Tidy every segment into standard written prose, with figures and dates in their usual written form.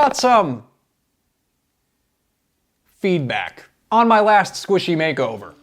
got some feedback on my last squishy makeover.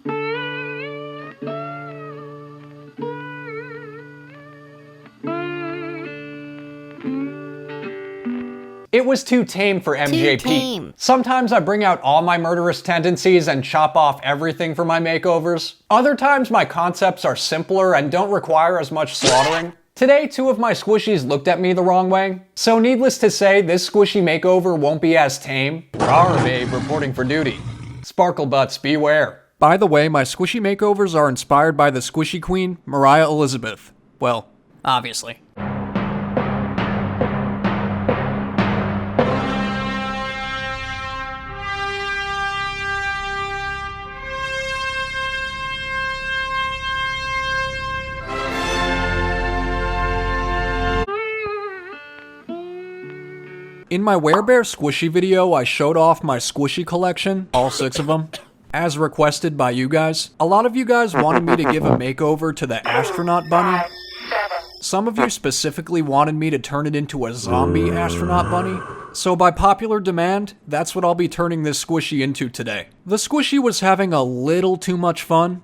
It was too tame for MJP. Too tame. Sometimes I bring out all my murderous tendencies and chop off everything for my makeovers. Other times my concepts are simpler and don't require as much slaughtering. Today, 2 of my squishies looked at me the wrong way. So needless to say, this squishy makeover won't be as tame. Rawr, babe, reporting for duty. Sparkle butts, beware. By the way, my squishy makeovers are inspired by the squishy queen, Moriah Elizabeth. Well, obviously. In my Werebear squishy video, I showed off my squishy collection, all 6 of them, as requested by you guys. A lot of you guys wanted me to give a makeover to the astronaut bunny. Some of you specifically wanted me to turn it into a zombie astronaut bunny. So by popular demand, that's what I'll be turning this squishy into today. The squishy was having a little too much fun.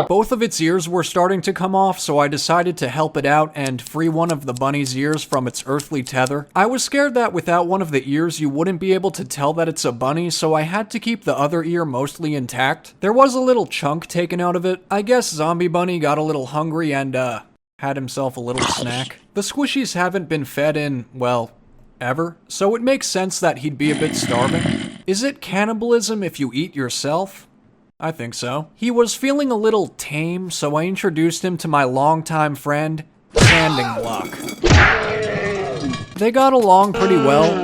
Both of its ears were starting to come off, so I decided to help it out and free one of the bunny's ears from its earthly tether. I was scared that without one of the ears you wouldn't be able to tell that it's a bunny, so I had to keep the other ear mostly intact. There was a little chunk taken out of it. I guess Zombie Bunny got a little hungry and, had himself a little snack. The squishies haven't been fed in, well, ever, so it makes sense that he'd be a bit starving. Is it cannibalism if you eat yourself? I think so. He was feeling a little tame, so I introduced him to my longtime friend, Sanding Block. They got along pretty well.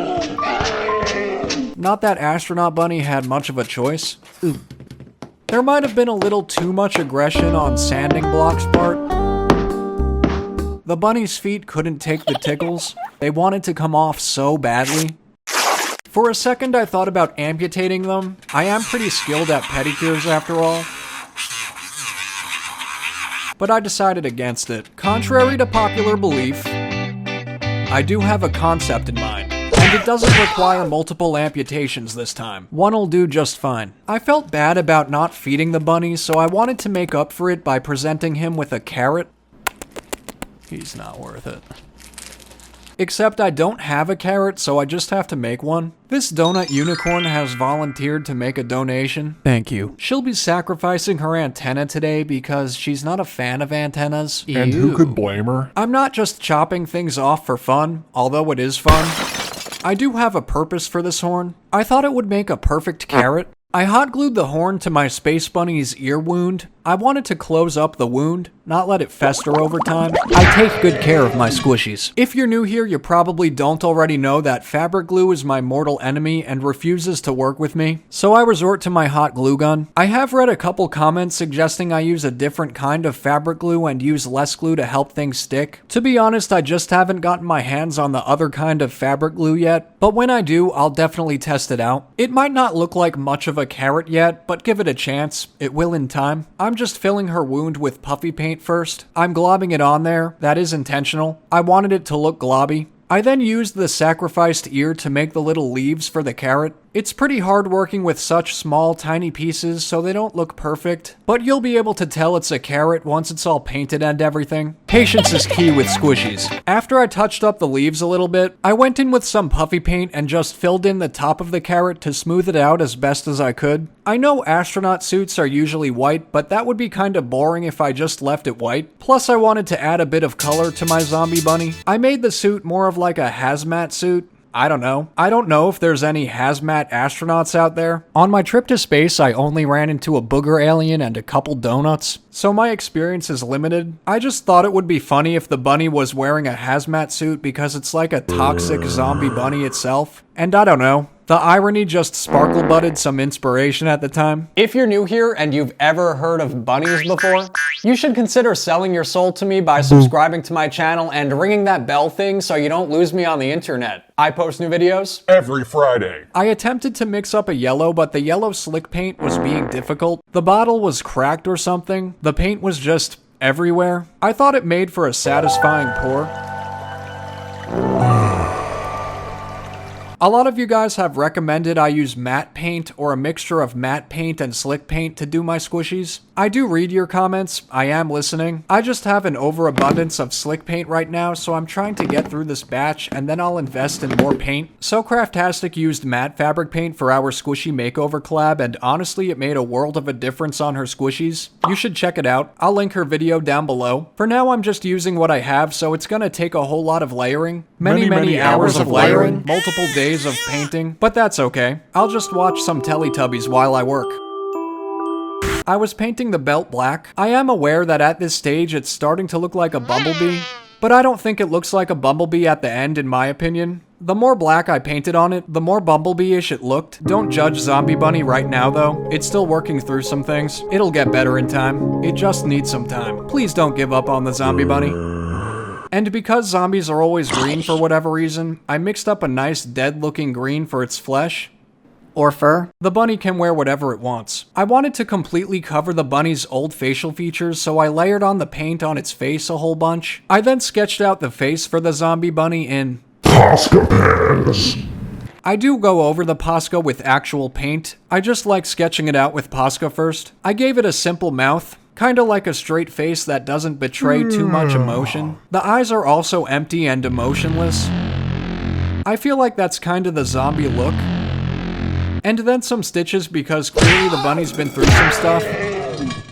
Not that Astronaut Bunny had much of a choice. Ooh. There might have been a little too much aggression on Sanding Block's part. The bunny's feet couldn't take the tickles. They wanted to come off so badly. For a second, I thought about amputating them. I am pretty skilled at pedicures after all. But I decided against it. Contrary to popular belief, I do have a concept in mind. And it doesn't require multiple amputations this time. One'll do just fine. I felt bad about not feeding the bunny, so I wanted to make up for it by presenting him with a carrot. He's not worth it. Except I don't have a carrot, so I just have to make one. This donut unicorn has volunteered to make a donation. Thank you. She'll be sacrificing her antenna today because she's not a fan of antennas. And who could blame her? I'm not just chopping things off for fun, although it is fun. I do have a purpose for this horn. I thought it would make a perfect carrot. I hot glued the horn to my space bunny's ear wound. I wanted to close up the wound, not let it fester over time. I take good care of my squishies. If you're new here, you probably don't already know that fabric glue is my mortal enemy and refuses to work with me, so I resort to my hot glue gun. I have read a couple comments suggesting I use a different kind of fabric glue and use less glue to help things stick. To be honest, I just haven't gotten my hands on the other kind of fabric glue yet, but when I do, I'll definitely test it out. It might not look like much of a carrot yet, but give it a chance. It will in time. I'm just filling her wound with puffy paint first. I'm globbing it on there. That is intentional. I wanted it to look globby. I then used the sacrificed ear to make the little leaves for the carrot. It's pretty hard working with such small, tiny pieces, so they don't look perfect, but you'll be able to tell it's a carrot once it's all painted and everything. Patience is key with squishies. After I touched up the leaves a little bit, I went in with some puffy paint and just filled in the top of the carrot to smooth it out as best as I could. I know astronaut suits are usually white, but that would be kinda boring if I just left it white. Plus I wanted to add a bit of color to my zombie bunny. I made the suit more of like a hazmat suit. I don't know. I don't know if there's any hazmat astronauts out there. On my trip to space, I only ran into a booger alien and a couple donuts, so my experience is limited. I just thought it would be funny if the bunny was wearing a hazmat suit because it's like a toxic zombie bunny itself. And I don't know. The irony just sparkle-butted some inspiration at the time. If you're new here and you've ever heard of bunnies before, you should consider selling your soul to me by subscribing to my channel and ringing that bell thing so you don't lose me on the internet. I post new videos every Friday. I attempted to mix up a yellow, but the yellow slick paint was being difficult. The bottle was cracked or something. The paint was just everywhere. I thought it made for a satisfying pour. A lot of you guys have recommended I use matte paint or a mixture of matte paint and slick paint to do my squishies. I do read your comments, I am listening. I just have an overabundance of slick paint right now, so I'm trying to get through this batch and then I'll invest in more paint. So Craftastic used matte fabric paint for our squishy makeover collab, and honestly it made a world of a difference on her squishies. You should check it out. I'll link her video down below. For now I'm just using what I have, so it's gonna take a whole lot of layering. Many hours of layering, multiple days of painting, but that's okay. I'll just watch some Teletubbies while I work. I was painting the belt black. I am aware that at this stage it's starting to look like a bumblebee, but I don't think it looks like a bumblebee at the end in my opinion. The more black I painted on it, the more bumblebee-ish it looked. Don't judge Zombie Bunny right now though. It's still working through some things. It'll get better in time. It just needs some time. Please don't give up on the Zombie Bunny. And because zombies are always green for whatever reason, I mixed up a nice dead-looking green for its flesh. Or fur. The bunny can wear whatever it wants. I wanted to completely cover the bunny's old facial features, so I layered on the paint on its face a whole bunch. I then sketched out the face for the zombie bunny in Posca pens. I do go over the Posca with actual paint. I just like sketching it out with Posca first. I gave it a simple mouth. Kinda like a straight face that doesn't betray too much emotion. The eyes are also empty and emotionless. I feel like that's kinda the zombie look. And then some stitches because clearly the bunny's been through some stuff.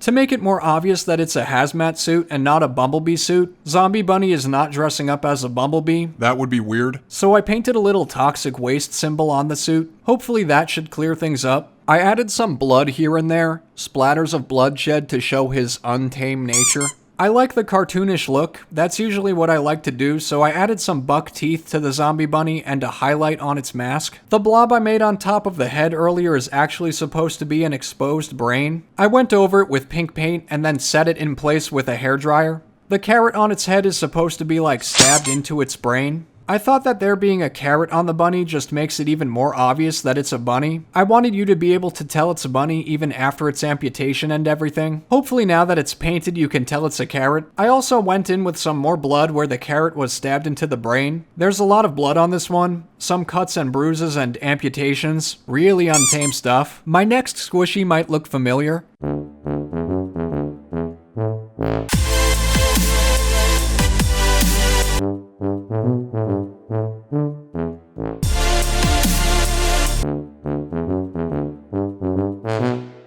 To make it more obvious that it's a hazmat suit and not a bumblebee suit, Zombie Bunny is not dressing up as a bumblebee. That would be weird. So I painted a little toxic waste symbol on the suit. Hopefully that should clear things up. I added some blood here and there, splatters of bloodshed to show his untamed nature. I like the cartoonish look. That's usually what I like to do, so I added some buck teeth to the zombie bunny and a highlight on its mask. The blob I made on top of the head earlier is actually supposed to be an exposed brain. I went over it with pink paint and then set it in place with a hairdryer. The carrot on its head is supposed to be like stabbed into its brain. I thought that there being a carrot on the bunny just makes it even more obvious that it's a bunny. I wanted you to be able to tell it's a bunny even after its amputation and everything. Hopefully now that it's painted you can tell it's a carrot. I also went in with some more blood where the carrot was stabbed into the brain. There's a lot of blood on this one. Some cuts and bruises and amputations. Really untamed stuff. My next squishy might look familiar.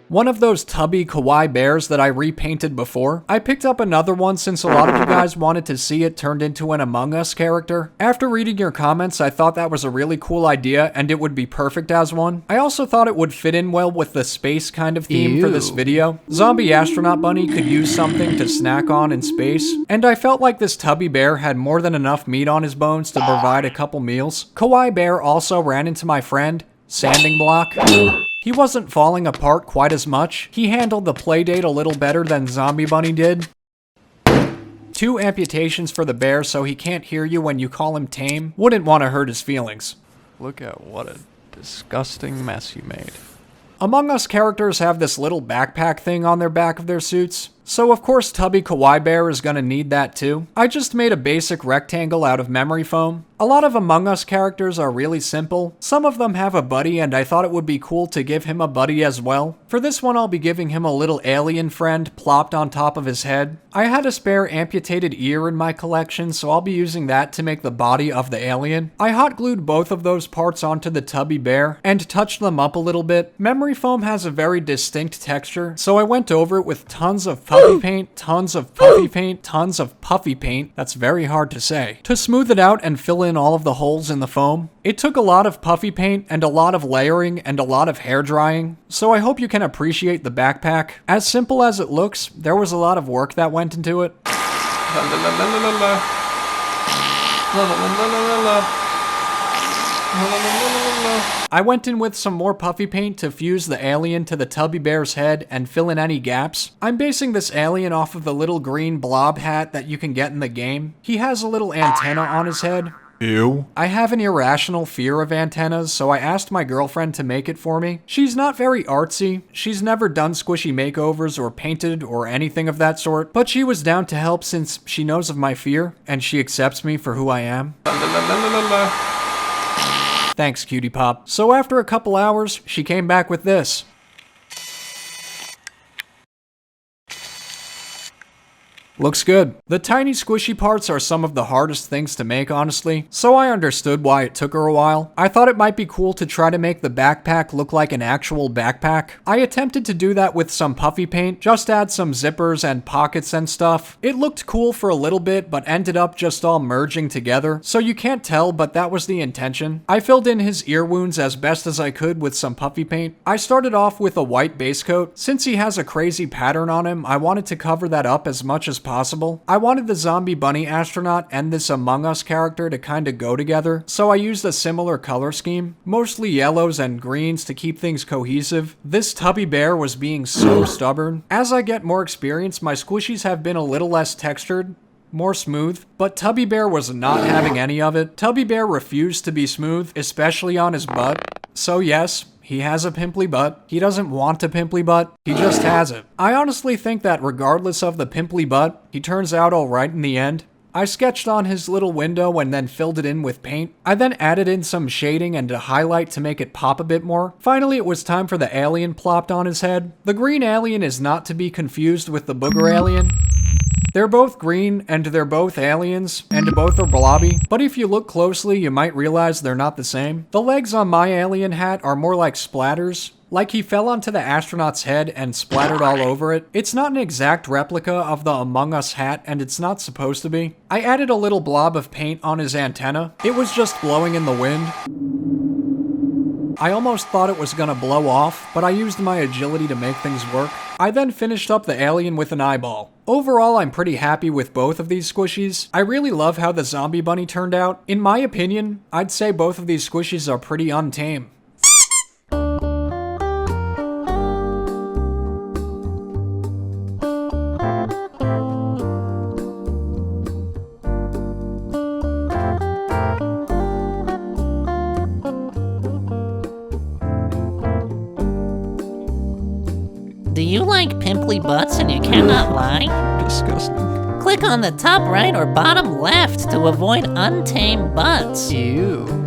One of those tubby kawaii bears that I repainted before. I picked up another one since a lot of you guys wanted to see it turned into an Among Us character. After reading your comments, I thought that was a really cool idea and it would be perfect as one. I also thought it would fit in well with the space kind of theme for this video. Zombie Astronaut Bunny could use something to snack on in space, and I felt like this tubby bear had more than enough meat on his bones to provide a couple meals. Kawaii Bear also ran into my friend, Sanding Block. He wasn't falling apart quite as much. He handled the playdate a little better than Zombie Bunny did. 2 amputations for the bear so he can't hear you when you call him tame. Wouldn't want to hurt his feelings. Look at what a disgusting mess you made. Among Us characters have this little backpack thing on their back of their suits. So of course Tubby Kawaii Bear is gonna need that too. I just made a basic rectangle out of memory foam. A lot of Among Us characters are really simple. Some of them have a buddy and I thought it would be cool to give him a buddy as well. For this one I'll be giving him a little alien friend plopped on top of his head. I had a spare amputated ear in my collection, so I'll be using that to make the body of the alien. I hot glued both of those parts onto the Tubby Bear and touched them up a little bit. Memory foam has a very distinct texture, so I went over it with tons of puffy paint, tons of puffy paint, tons of puffy paint, that's very hard to say, to smooth it out and fill in all of the holes in the foam. It took a lot of puffy paint and a lot of layering and a lot of hair drying, so I hope you can appreciate the backpack. As simple as it looks, there was a lot of work that went into it. I went in with some more puffy paint to fuse the alien to the tubby bear's head and fill in any gaps. I'm basing this alien off of the little green blob hat that you can get in the game. He has a little antenna on his head. Ew. I have an irrational fear of antennas, so I asked my girlfriend to make it for me. She's not very artsy. She's never done squishy makeovers or painted or anything of that sort, but she was down to help since she knows of my fear and she accepts me for who I am. Thanks, cutie pop. So after a couple hours, she came back with this. Looks good. The tiny squishy parts are some of the hardest things to make, honestly, so I understood why it took her a while. I thought it might be cool to try to make the backpack look like an actual backpack. I attempted to do that with some puffy paint, just add some zippers and pockets and stuff. It looked cool for a little bit, but ended up just all merging together, so you can't tell, but that was the intention. I filled in his ear wounds as best as I could with some puffy paint. I started off with a white base coat. Since he has a crazy pattern on him, I wanted to cover that up as much as possible. I wanted the zombie bunny astronaut and this Among Us character to kinda go together, so I used a similar color scheme, mostly yellows and greens to keep things cohesive. This tubby bear was being so stubborn. As I get more experience, my squishies have been a little less textured, more smooth, but Tubby Bear was not having any of it. Tubby Bear refused to be smooth, especially on his butt. So yes, he has a pimply butt. He doesn't want a pimply butt, he just has it. I honestly think that regardless of the pimply butt, he turns out alright in the end. I sketched on his little window and then filled it in with paint. I then added in some shading and a highlight to make it pop a bit more. Finally, it was time for the alien plopped on his head. The green alien is not to be confused with the booger alien. They're both green, and they're both aliens, and both are blobby, but if you look closely, you might realize they're not the same. The legs on my alien hat are more like splatters, like he fell onto the astronaut's head and splattered all over it. It's not an exact replica of the Among Us hat, and it's not supposed to be. I added a little blob of paint on his antenna. It was just blowing in the wind. I almost thought it was gonna blow off, but I used my agility to make things work. I then finished up the alien with an eyeball. Overall, I'm pretty happy with both of these squishies. I really love how the zombie bunny turned out. In my opinion, I'd say both of these squishies are pretty untame. Do you like pimply butts and you cannot lie? Disgusting. Click on the top right or bottom left to avoid untamed butts. Ew.